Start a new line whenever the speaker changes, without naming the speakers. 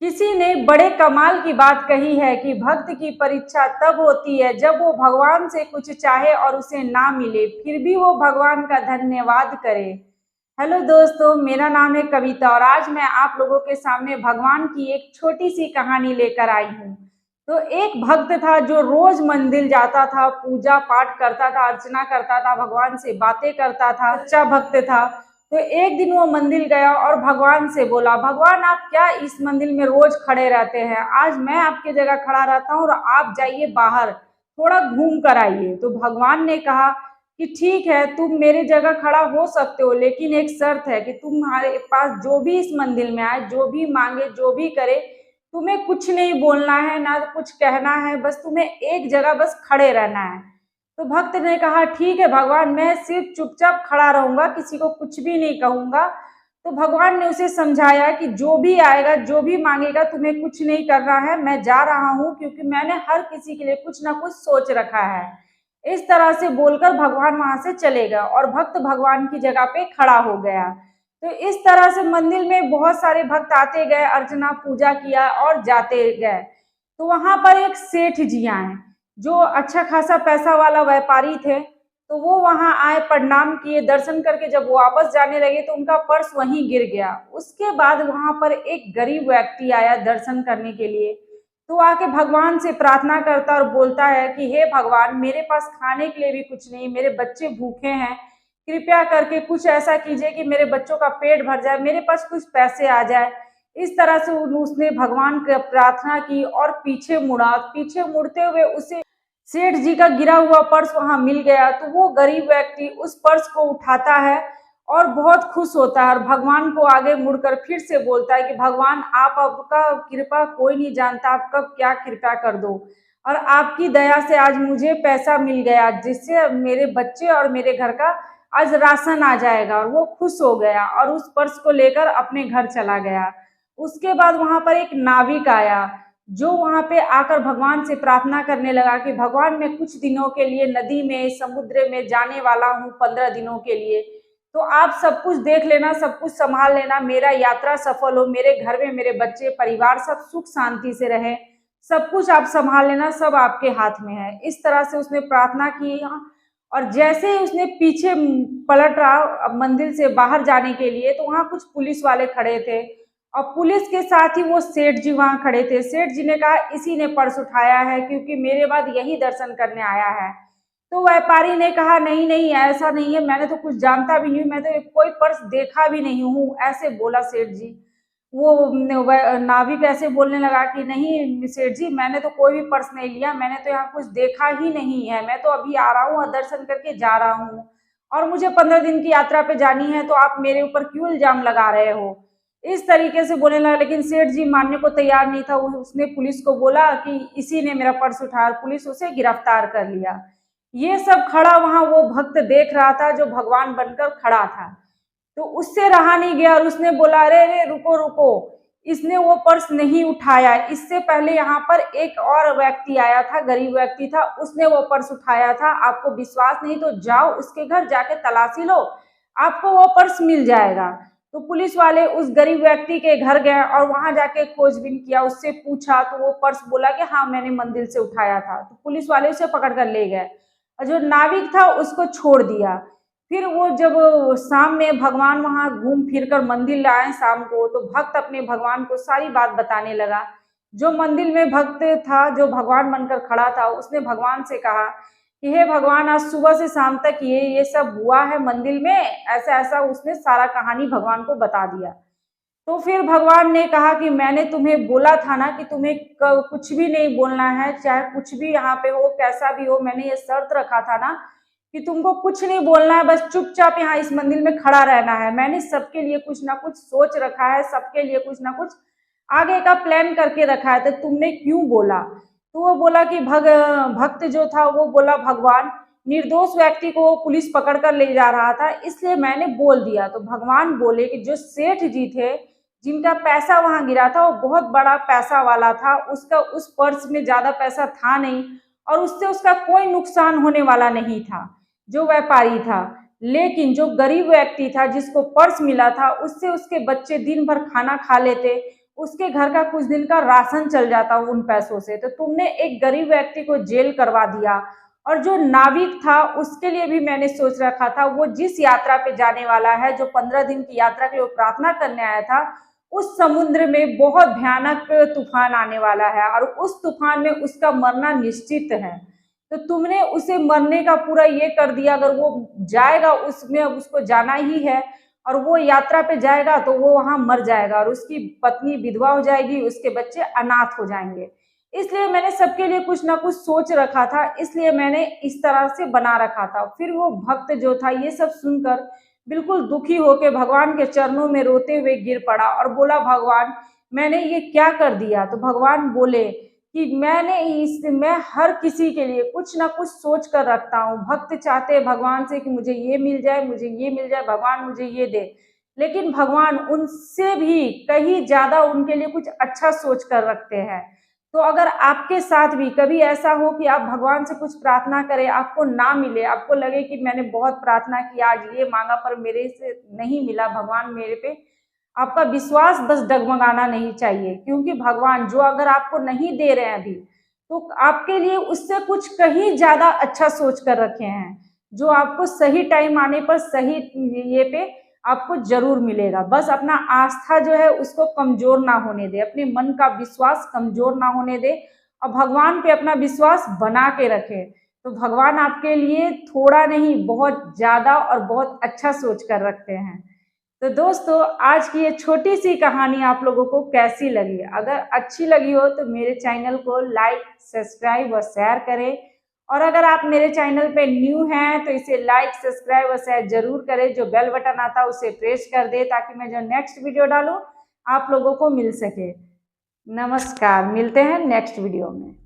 किसी ने बड़े कमाल की बात कही है कि भक्त की परीक्षा तब होती है जब वो भगवान से कुछ चाहे और उसे ना मिले, फिर भी वो भगवान का धन्यवाद करे। हेलो दोस्तों, मेरा नाम है कविता और आज मैं आप लोगों के सामने भगवान की एक छोटी सी कहानी लेकर आई हूँ। तो एक भक्त था जो रोज मंदिर जाता था, पूजा पाठ करता था, अर्चना करता था, भगवान से बातें करता था, सच्चा भक्त था। तो एक दिन वो मंदिर गया और भगवान से बोला, भगवान आप क्या इस मंदिर में रोज खड़े रहते हैं, आज मैं आपकी जगह खड़ा रहता हूँ और आप जाइए बाहर, थोड़ा घूम कर आइए। तो भगवान ने कहा कि ठीक है, तुम मेरी जगह खड़ा हो सकते हो, लेकिन एक शर्त है कि तुम्हारे पास जो भी इस मंदिर में आए, जो भी मांगे, जो भी करे, तुम्हें कुछ नहीं बोलना है, ना कुछ कहना है, बस तुम्हें एक जगह बस खड़े रहना है। तो भक्त ने कहा ठीक है भगवान, मैं सिर्फ चुपचाप खड़ा रहूंगा, किसी को कुछ भी नहीं कहूंगा। तो भगवान ने उसे समझाया कि जो भी आएगा, जो भी मांगेगा, तुम्हें कुछ नहीं करना है, मैं जा रहा हूँ क्योंकि मैंने हर किसी के लिए कुछ ना कुछ सोच रखा है। इस तरह से बोलकर भगवान वहां से चले गए और भक्त भगवान की जगह पे खड़ा हो गया। तो इस तरह से मंदिर में बहुत सारे भक्त आते गए, अर्चना पूजा किया और जाते गए। तो वहां पर एक सेठ जी आए जो अच्छा खासा पैसा वाला व्यापारी थे। तो वो वहां आए, प्रणाम किए, दर्शन करके जब वो वापस जाने लगे तो उनका पर्स वहीं गिर गया। उसके बाद वहां पर एक गरीब व्यक्ति आया दर्शन करने के लिए। तो आके भगवान से प्रार्थना करता और बोलता है कि हे भगवान, मेरे पास खाने के लिए भी कुछ नहीं, मेरे बच्चे भूखे हैं, कृपया करके कुछ ऐसा कीजिए कि मेरे बच्चों का पेट भर जाए, मेरे पास कुछ पैसे आ जाए। इस तरह से उसने भगवान की प्रार्थना की और पीछे मुड़ा। पीछे मुड़ते हुए उसे सेठ जी का गिरा हुआ पर्स वहां मिल गया। तो वो गरीब व्यक्ति उस पर्स को उठाता है और बहुत खुश होता है और भगवान को आगे मुड़कर फिर से बोलता है कि भगवान आप, आपका कृपा कोई नहीं जानता, आप कब क्या कृपा कर दो, और आपकी दया से आज मुझे पैसा मिल गया जिससे मेरे बच्चे और मेरे घर का आज राशन आ जाएगा। और वो खुश हो गया और उस पर्स को लेकर अपने घर चला गया। उसके बाद वहां पर एक नाविक आया जो वहां पे आकर भगवान से प्रार्थना करने लगा कि भगवान मैं कुछ दिनों के लिए नदी में, समुद्र में जाने वाला हूँ, 15 दिनों के लिए। तो आप सब कुछ देख लेना, सब कुछ संभाल लेना, मेरा यात्रा सफल हो, मेरे घर में मेरे बच्चे परिवार सब सुख शांति से रहे, सब कुछ आप संभाल लेना, सब आपके हाथ में है। इस तरह से उसने प्रार्थना की। और जैसे ही उसने पीछे पलट रहा मंदिर से बाहर जाने के लिए, तो वहां कुछ पुलिस वाले खड़े थे और पुलिस के साथ ही वो सेठ जी वहां खड़े थे। सेठ जी ने कहा इसी ने पर्स उठाया है क्योंकि मेरे बाद यही दर्शन करने आया है। तो व्यापारी ने कहा नहीं नहीं, ऐसा नहीं है, मैंने तो कुछ जानता भी नहीं, मैं तो कोई पर्स देखा भी नहीं हूँ, ऐसे बोला सेठ जी। वो नाविक ऐसे बोलने लगा कि नहीं सेठ जी, मैंने तो कोई भी पर्स नहीं लिया, मैंने तो यहाँ कुछ देखा ही नहीं है, मैं तो अभी आ रहा हूँ और दर्शन करके जा रहा हूँ और मुझे 15 दिन की यात्रा पे जानी है, तो आप मेरे ऊपर क्यों इल्जाम लगा रहे हो। इस तरीके से बोलने लगा। लेकिन सेठ जी मानने को तैयार नहीं था। उसने पुलिस को बोला कि इसी ने मेरा पर्स उठाया, पुलिस उसे गिरफ्तार कर लिया। ये सब खड़ा वहां वो भक्त देख रहा था जो भगवान बनकर खड़ा था। तो उससे रहा नहीं गया और उसने बोला अरे अरे रुको रुको, इसने वो पर्स नहीं उठाया, इससे पहले यहाँ पर एक और व्यक्ति आया था, गरीब व्यक्ति था, उसने वो पर्स उठाया था, आपको विश्वास नहीं तो जाओ उसके घर जाके तलाशी लो, आपको वो पर्स मिल जाएगा। तो पुलिस वाले उस गरीब व्यक्ति के घर गए और वहां जाके खोजबीन किया, उससे पूछा तो वो पर्स बोला कि हाँ मैंने मंदिर से उठाया था। तो पुलिस वाले उसे पकड़ कर ले गए और जो नाविक था उसको छोड़ दिया। फिर वो जब शाम में भगवान वहां घूम फिर कर मंदिर आए शाम को, तो भक्त अपने भगवान को सारी बात बताने लगा। जो मंदिर में भक्त था, जो भगवान बनकर खड़ा था, उसने भगवान से कहा कि हे भगवान, आज सुबह से शाम तक ये सब हुआ है मंदिर में, ऐसा ऐसा उसने सारा कहानी भगवान को बता दिया। तो फिर भगवान ने कहा कि मैंने तुम्हें बोला था ना कि तुम्हें कुछ भी नहीं बोलना है, चाहे कुछ भी यहाँ पे हो, कैसा भी हो, मैंने ये शर्त रखा था ना कि तुमको कुछ नहीं बोलना है, बस चुपचाप यहाँ इस मंदिर में खड़ा रहना है। मैंने सबके लिए कुछ ना कुछ सोच रखा है, सबके लिए कुछ ना कुछ आगे का प्लान करके रखा है, तो तुमने क्यों बोला। तो वो बोला कि भक्त जो था वो बोला भगवान, निर्दोष व्यक्ति को पुलिस पकड़ कर ले जा रहा था इसलिए मैंने बोल दिया। तो भगवान बोले कि जो सेठ जी थे जिनका पैसा वहां गिरा था वो बहुत बड़ा पैसा वाला था, उसका उस पर्स में ज्यादा पैसा था नहीं और उससे उसका कोई नुकसान होने वाला नहीं था, जो व्यापारी था। लेकिन जो गरीब व्यक्ति था जिसको पर्स मिला था, उससे उसके बच्चे दिन भर खाना खा लेते, उसके घर का कुछ दिन का राशन चल जाता उन पैसों से। तो तुमने एक गरीब व्यक्ति को जेल करवा दिया। और जो नाविक था उसके लिए भी मैंने सोच रखा था, वो जिस यात्रा पे जाने वाला है, जो 15 दिन की यात्रा के लिए प्रार्थना करने आया था, उस समुद्र में बहुत भयानक तूफान आने वाला है और उस तूफान में उसका मरना निश्चित है। तो तुमने उसे मरने का पूरा ये कर दिया, अगर वो जाएगा उसमें उसको जाना ही है और वो यात्रा पे जाएगा तो वो वहां मर जाएगा और उसकी पत्नी विधवा हो जाएगी, उसके बच्चे अनाथ हो जाएंगे। इसलिए मैंने सबके लिए कुछ ना कुछ सोच रखा था, इसलिए मैंने इस तरह से बना रखा था। फिर वो भक्त जो था ये सब सुनकर बिल्कुल दुखी होकर भगवान के चरणों में रोते हुए गिर पड़ा और बोला, भगवान मैंने ये क्या कर दिया। तो भगवान बोले कि मैं हर किसी के लिए कुछ ना कुछ सोच कर रखता हूँ। भक्त चाहते हैं भगवान से कि मुझे ये मिल जाए, मुझे ये मिल जाए, भगवान मुझे ये दे, लेकिन भगवान उनसे भी कहीं ज्यादा उनके लिए कुछ अच्छा सोच कर रखते हैं। तो अगर आपके साथ भी कभी ऐसा हो कि आप भगवान से कुछ प्रार्थना करें, आपको ना मिले, आपको लगे कि मैंने बहुत प्रार्थना की, आज ये मांगा पर मेरे से नहीं मिला भगवान मेरे पे, आपका विश्वास बस डगमगाना नहीं चाहिए, क्योंकि भगवान जो अगर आपको नहीं दे रहे हैं अभी, तो आपके लिए उससे कुछ कहीं ज्यादा अच्छा सोच कर रखे हैं, जो आपको सही टाइम आने पर सही ये पे आपको जरूर मिलेगा। बस अपना आस्था जो है उसको कमजोर ना होने दे, अपने मन का विश्वास कमजोर ना होने दे और भगवान पे अपना विश्वास बना के रखे। तो भगवान आपके लिए थोड़ा नहीं बहुत ज्यादा और बहुत अच्छा सोच कर रखते हैं। तो दोस्तों, आज की ये छोटी सी कहानी आप लोगों को कैसी लगी? अगर अच्छी लगी हो तो मेरे चैनल को लाइक, सब्सक्राइब और शेयर करें। और अगर आप मेरे चैनल पे न्यू हैं तो इसे लाइक, सब्सक्राइब और शेयर जरूर करें। जो बेल बटन आता है उसे प्रेस कर दे ताकि मैं जो नेक्स्ट वीडियो डालूं आप लोगों को मिल सके। नमस्कार, मिलते हैं नेक्स्ट वीडियो में।